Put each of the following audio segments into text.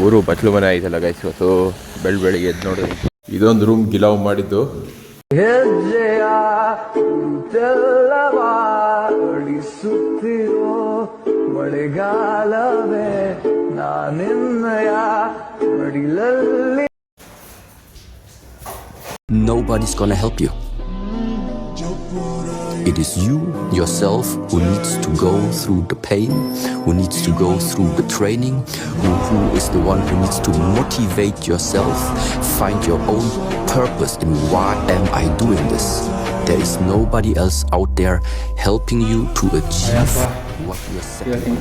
ಊರು ಬಚ್ಚಲು ಮನೆ ಆಯ್ತಲ್ಲ ಗೈಸ್. ಇವತ್ತು ಬೆಳಿಗ್ಗೆ ಎದ್ದು ನೋಡಿ ಇದೊಂದು ರೂಮ್ ಗಿಲಾವ್ ಮಾಡಿದ್ದು. ಮಳೆಗಾಲವೇ ನಾನಿನ್ನಯ ಮಡಿಲಲ್ಲಿ. Nobody's gonna help you. It is you, yourself, who needs to go through the pain, who needs to go through the training, who is the one who needs to motivate yourself, find your own purpose in why am I doing this. There is nobody else out there helping you to achieve what you are setting.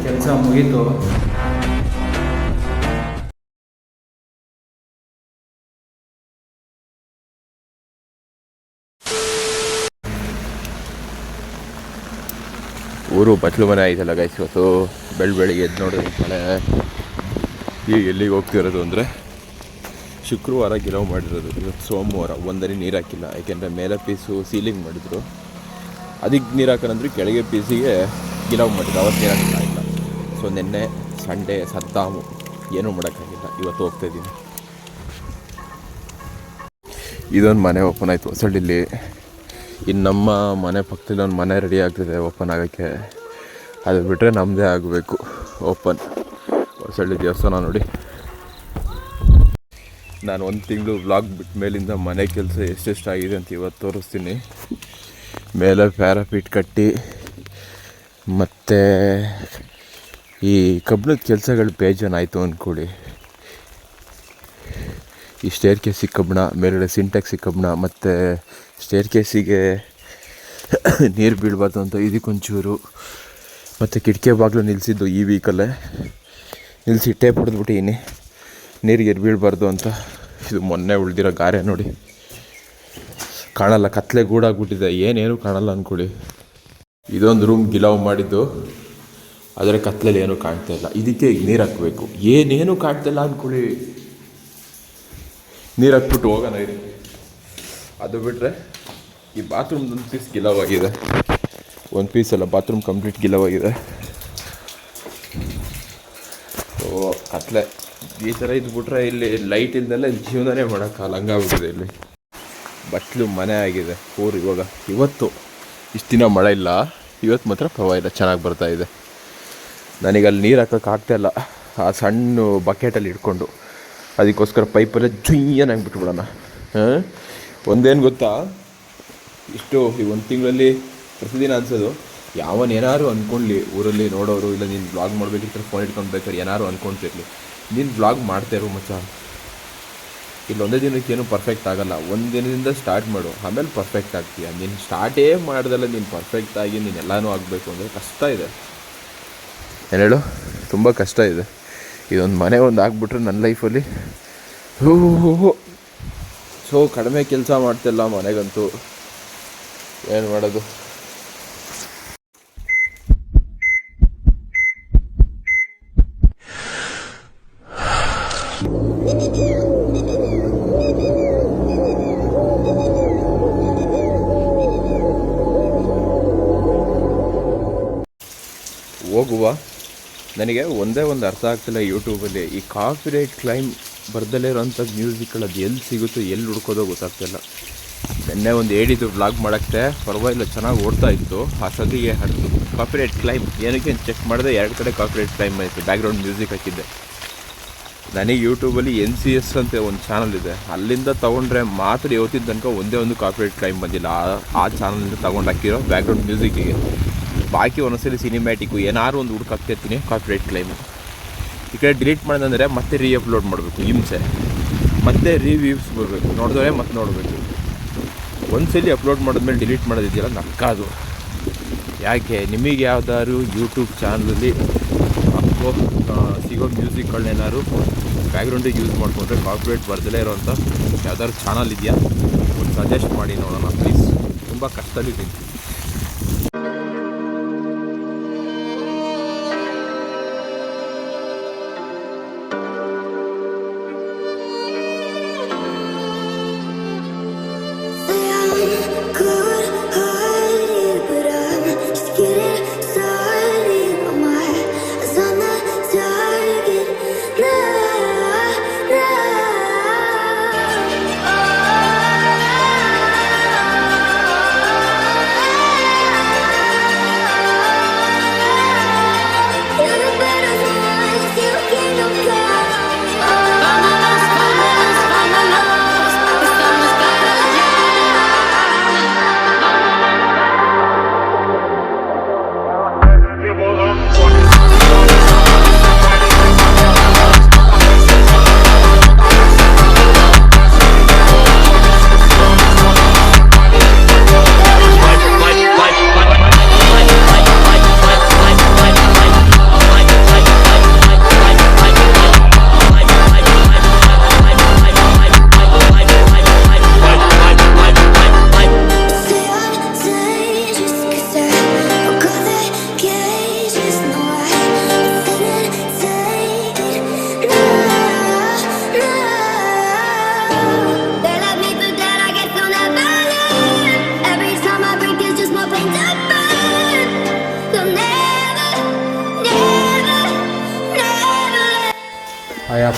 ಊರು ಬಚ್ಚಲು ಮನೆ ಆಯ್ತಲ್ಲ guys. ಇವತ್ತು ಬೆಳಿಗ್ಗೆ ಎದ್ದು ನೋಡಿ ಮಳೆ. ಈಗ ಎಲ್ಲಿಗೆ ಹೋಗ್ತಿರೋದು ಅಂದರೆ ಶುಕ್ರವಾರ ಗಿಲಾವ್ ಮಾಡಿರೋದು. ಇವತ್ತು ಸೋಮವಾರ ಒಂದನೇ ನೀರು ಹಾಕಿಲ್ಲ, ಯಾಕೆಂದರೆ ಮೇಲೆ ಪೀಸು ಸೀಲಿಂಗ್ ಮಾಡಿದ್ರು. ಅದಕ್ಕೆ ನೀರು ಹಾಕೋಣಂದ್ರೆ ಕೆಳಗೆ ಪೀಸಿಗೆ ಗಿಲಾವ್ ಮಾಡಿದ್ರು. ಅವತ್ತು ನೀರು ಹಾಕಿಲ್ಲ. ಸೊ ನಿನ್ನೆ ಸಂಡೇ ಸದ್ದಾಮು ಏನೂ ಮಾಡೋಕ್ಕಾಗಿಲ್ಲ. ಇವತ್ತು ಹೋಗ್ತಾಯಿದ್ದೀನಿ. ಇದೊಂದು ಮನೆ ಓಪನ್ ಆಯಿತು ಹೊಸಳ್ಳಿಲಿ. ಇನ್ನು ನಮ್ಮ ಮನೆ ಪಕ್ಕದಲ್ಲಿ ಒಂದು ಮನೆ ರೆಡಿ ಆಗ್ತಿದೆ ಓಪನ್ ಆಗೋಕ್ಕೆ. ಅದು ಬಿಟ್ಟರೆ ನಮ್ಮದೇ ಆಗಬೇಕು ಓಪನ್. ಹೊಸಳ್ಳಿ ದೇವಸ್ಥಾನ ನೋಡಿ. ನಾನು ಒಂದು ತಿಂಗಳು ವ್ಲಾಗ್ ಬಿಟ್ಟ ಮೇಲಿಂದ ಮನೆ ಕೆಲಸ ಎಷ್ಟೆಷ್ಟಾಗಿದೆ ಅಂತ ಇವತ್ತು ತೋರಿಸ್ತೀನಿ. ಮೇಲೆ ಪ್ಯಾರಾಪೀಟ್ ಕಟ್ಟಿ ಮತ್ತು ಈ ಕಬ್ಬಿಣದ ಕೆಲಸಗಳು ಬೇಜಾನ್ ಆಯಿತು ಅಂದ್ಕೊಳ್ಳಿ. ಈ ಸ್ಟೇರ್ ಕೇಸಿಗೆ ಕಬ್ಬಿಣ, ಮೇಲ್ಗಡೆ ಸಿಂಟೆಕ್ಸಿಗೆ ಕಬ್ಬಿಣ, ಮತ್ತು ಸ್ಟೇರ್ ಕೇಸಿಗೆ ನೀರು ಬೀಳಬಾರ್ದು ಅಂತ ಇದಕ್ಕೊಂಚೂರು, ಮತ್ತು ಕಿಟಕಿ ಬಾಗಿಲು ನಿಲ್ಲಿಸಿದ್ದು ಈ ವೀಕಲ್ಲೇ ನಿಲ್ಲಿಸಿ ಟೇಪ್ ಹೊಡೆದ್ಬಿಟ್ಟಿನಿ ನೀರಿಗೆ ಬೀಳಬಾರ್ದು ಅಂತ. ಇದು ಮೊನ್ನೆ ಉಳಿದಿರೋ ಗಾರೆ ನೋಡಿ, ಕಾಣಲ್ಲ, ಕತ್ಲೆ ಗೂಡಾಗ್ಬಿಟ್ಟಿದೆ, ಏನೇನು ಕಾಣಲ್ಲ ಅಂದ್ಕೊಳ್ಳಿ. ಇದೊಂದು ರೂಮ್ ಗಿಲಾವ್ ಮಾಡಿದ್ದು, ಆದರೆ ಕತ್ಲೆಯಲ್ಲಿ ಏನೂ ಕಾಣ್ತಾ ಇಲ್ಲ. ಇದಕ್ಕೆ ಈಗ ನೀರು ಹಾಕಬೇಕು. ಏನೇನು ಕಾಣ್ತಿಲ್ಲ ಅಂದ್ಕೊಳ್ಳಿ. ನೀರು ಹಾಕ್ಬಿಟ್ಟು ಹೋಗೋಣ ಇರಿ. ಅದು ಬಿಟ್ಟರೆ ಈ ಬಾತ್ರೂಮ್ದು ಒಂದು ಪೀಸ್ ಗಿಲಾವ್ ಆಗಿದೆ. ಒಂದು ಪೀಸ್ ಅಲ್ಲ, ಬಾತ್ರೂಮ್ ಕಂಪ್ಲೀಟ್ ಗಿಲಾವ್ ಆಗಿದೆ. ಸೊ ಕತ್ಲೆ ಈ ಥರ ಇದ್ಬಿಟ್ರೆ ಇಲ್ಲಿ ಲೈಟ್ ಇಲ್ದೆಲ್ಲ ಜೀವನನೇ ಮಾಡೋಕ್ಕಲ್ಲ, ಹಂಗಾಗ್ಬಿಟ್ಟಿದೆ ಇಲ್ಲಿ. ಬಟ್ಲು ಮನೆ ಆಗಿದೆ ಊರು. ಇವತ್ತು ಇಷ್ಟು ದಿನ ಮಳೆ ಇಲ್ಲ, ಇವತ್ತು ಮಾತ್ರ ಪರವಾಗಿಲ್ಲ, ಚೆನ್ನಾಗಿ ಬರ್ತಾಯಿದೆ. ನನಗೆ ಅಲ್ಲಿ ನೀರು ಹಾಕೋಕ್ಕಾಗ್ತಾಯಿಲ್ಲ, ಆ ಸಣ್ಣ ಬಕೆಟಲ್ಲಿ ಇಟ್ಕೊಂಡು. ಅದಕ್ಕೋಸ್ಕರ ಪೈಪಲ್ಲೇ ಜುಯ್ಯನಾಗಿ ಬಿಟ್ಬಿಡೋಣ. ಒಂದೇನು ಗೊತ್ತಾ, ಇಷ್ಟು ಈ ಒಂದು ತಿಂಗಳಲ್ಲಿ ಪ್ರತಿದಿನ ಅನ್ಸೋದು, ಯಾವನೇನಾರು ಅಂದ್ಕೊಳ್ಳಿ ಊರಲ್ಲಿ ನೋಡೋರು, ಇಲ್ಲ ನೀನು ಬ್ಲಾಗ್ ಮಾಡಬೇಕಿದ್ರೆ ಫೋನ್ ಇಟ್ಕೊಂಡು ಬೇಕಾದ್ರೆ ಏನಾರು ಅಂದ್ಕೊಳ್ತಿರ್ಲಿ, ನೀನು ಬ್ಲಾಗ್ ಮಾಡ್ತಾಯಿರು ಮಚ್ಚ. ಇಲ್ಲಿ ಒಂದೇ ದಿನಕ್ಕೇನು ಪರ್ಫೆಕ್ಟ್ ಆಗೋಲ್ಲ. ಒಂದು ದಿನದಿಂದ ಸ್ಟಾರ್ಟ್ ಮಾಡು, ಆಮೇಲೆ ಪರ್ಫೆಕ್ಟ್ ಆಗ್ತೀಯ. ನೀನು ಸ್ಟಾರ್ಟೇ ಮಾಡ್ದಲ್ಲ ನೀನು ಪರ್ಫೆಕ್ಟಾಗಿ ನೀನೆಲ್ಲನೂ ಆಗಬೇಕು ಅಂದರೆ ಕಷ್ಟ ಇದೆ. ಏನು ಹೇಳು, ತುಂಬ ಕಷ್ಟ ಇದೆ. ಇದೊಂದು ಮನೆ ಒಂದು ಆಗಿಬಿಟ್ರೆ ನನ್ನ ಲೈಫಲ್ಲಿ ಸೊ ಕಡಿಮೆ ಕೆಲಸ ಮಾಡ್ತಿಲ್ಲ ಮನೆಗಂತೂ. ಏನು ಮಾಡೋದು. ಹೋಗುವ. ನನಗೆ ಒಂದೇ ಒಂದು ಅರ್ಥ ಆಗ್ತಿಲ್ಲ ಯೂಟ್ಯೂಬಲ್ಲಿ, ಈ ಕಾಪಿರೈಟ್ ಕ್ಲೈಮ್ ಬರ್ದಲ್ಲೇ ಇರೋಂಥ ಮ್ಯೂಸಿಕ್ಗಳು ಅದು ಎಲ್ಲಿ ಸಿಗುತ್ತೋ ಎಲ್ಲಿ ಹುಡ್ಕೋದೋ ಗೊತ್ತಾಗ್ತಿಲ್ಲ. ನೆನ್ನೆ ಒಂದು ಹೇಳಿದ್ದು ವ್ಲಾಗ್ ಮಾಡೋಕ್ಕೆ ಪರವಾಗಿಲ್ಲ, ಚೆನ್ನಾಗಿ ಓಡ್ತಾ ಇತ್ತು. ಅಷ್ಟೊತ್ತಿಗೆ ಹಾಡ್ತು ಕಾಪಿರೈಟ್ ಕ್ಲೈಮ್. ಏನಕ್ಕೆ ಚೆಕ್ ಮಾಡಿದೆ, 2 ಕಡೆ ಕಾಪಿರೈಟ್ ಕ್ಲೈಮ್ ಆಯಿತು. ಬ್ಯಾಕ್ಗ್ರೌಂಡ್ ಮ್ಯೂಸಿಕ್ ಹಾಕಿದ್ದೆ. ನನಗೆ ಯೂಟ್ಯೂಬಲ್ಲಿ NCS ಅಂತ ಒಂದು ಚಾನಲ್ ಇದೆ, ಅಲ್ಲಿಂದ ತೊಗೊಂಡ್ರೆ ಮಾತ್ರ ಇವತ್ತಿನ ತನಕ ಒಂದೇ ಒಂದು ಕಾಪಿರೈಟ್ ಕ್ಲೈಮ್ ಬಂದಿಲ್ಲ. ಆ ಚಾನಲಿಂದ ತೊಗೊಂಡು ಹಾಕಿರೋ ಬ್ಯಾಕ್ಗ್ರೌಂಡ್ ಮ್ಯೂಸಿಕ್ಕಿಗೆ. ಬಾಕಿ ಒಂದೊಂದ್ಸಲಿ ಸಿನಿಮ್ಯಾಟಿಕ್ಕು ಏನಾದ್ರು ಒಂದು ಹುಡುಕಾಗ್ತಿರ್ತೀನಿ, ಕಾಪಿರೈಟ್ ಕ್ಲೈಮು. ಈ ಕಡೆ ಡಿಲೀಟ್ ಮಾಡಿದ್ರೆ ಮತ್ತೆ ಅಪ್ಲೋಡ್ ಮಾಡಬೇಕು, ಹಿಂಸೆ. ಮತ್ತೆ ರಿವ್ಯೂಸ್ ಬರಬೇಕು, ನೋಡಿದ್ರೆ ಮತ್ತೆ ನೋಡಬೇಕು. ಒಂದ್ಸಲಿ ಅಪ್ಲೋಡ್ ಮಾಡಿದ್ಮೇಲೆ ಡಿಲೀಟ್ ಮಾಡೋದಿದೆಯಲ್ಲ, ನಕ್ಕಾದು. ಯಾಕೆ ನಿಮಗೆ ಯಾವ್ದಾದ್ರು ಯೂಟ್ಯೂಬ್ ಚಾನಲಲ್ಲಿ ಸಿಗೋ ಮ್ಯೂಸಿಕ್ಗಳನ್ನೇನಾದ್ರು ಬ್ಯಾಕ್ಗ್ರೌಂಡಿಗೆ ಯೂಸ್ ಮಾಡಿಕೊಂಡ್ರೆ ಕಾಪಿರೈಟ್ ಬರ್ದಲೇ ಇರೋವಂಥ ಯಾವ್ದಾದ್ರು ಚಾನಲ್ ಇದೆಯಾ, ಒಂದು ಸಜೆಸ್ಟ್ ಮಾಡಿ ನೋಡೋಣ ಪ್ಲೀಸ್. ತುಂಬ ಕಷ್ಟದಲ್ಲಿದ್ದೀನಿ.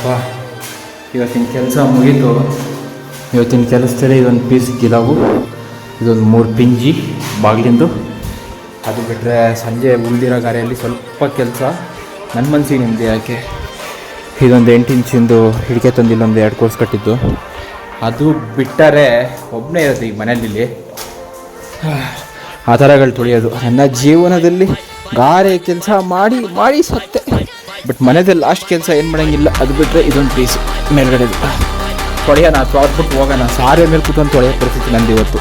ಅಪ್ಪ ಇವತ್ತಿನ ಕೆಲಸ ಮುಗೀತು. ಇವತ್ತಿನ ಕೆಲಸದಲ್ಲಿ ಇದೊಂದು ಪೀಸ್ ಗಿಲಾವು, ಇದೊಂದು 3 ಪಿಂಜಿ ಬಾಗಿಲಿಂದು. ಅದು ಬಿಟ್ಟರೆ ಸಂಜೆ ಉಳಿದಿರೋ ಗಾರಿಯಲ್ಲಿ ಸ್ವಲ್ಪ ಕೆಲಸ. ನನ್ನ ಮನಸ್ಸಿಗೆ ನಿಮ್ಮದು ಯಾಕೆ ಇದೊಂದು 8 ಇಂಚಿಂದು ಹಿಡಿಕೆ ತಂದು ಇಲ್ಲೊಂದು 2 ಕೋರ್ಸ್ ಕಟ್ಟಿದ್ದು. ಅದು ಬಿಟ್ಟರೆ ಒಬ್ಬನೇ ಇರೋದು ಈಗ ಮನೆಯಲ್ಲಿ ಆ ಥರಗಳು ತುಳಿಯೋದು. ನನ್ನ ಜೀವನದಲ್ಲಿ ಗಾರೆ ಕೆಲಸ ಮಾಡಿ ಮಾಡಿ ಸತ್ತೆ. ಬಟ್ ಮನೆಯಲ್ಲಿ ಲಾಸ್ಟ್ ಕೆಲಸ ಏನು ಮಾಡೋಂಗಿಲ್ಲ. ಅದು ಬಿಟ್ಟರೆ ಇದೊಂದು ಪೀಸ್ ಮೇಲ್ಗಡೆ ತೊಳೆಯೋಣ, ತೊಳೆದ್ಬಿಟ್ಟು ಹೋಗೋಣ. ಸಾರೆ ಮೇಲೆ ಕೂತ್ಕೊಂಡು ತೊಳೆಯೋ ಪರಿಸ್ಥಿತಿ ನಂದು ಇವತ್ತು.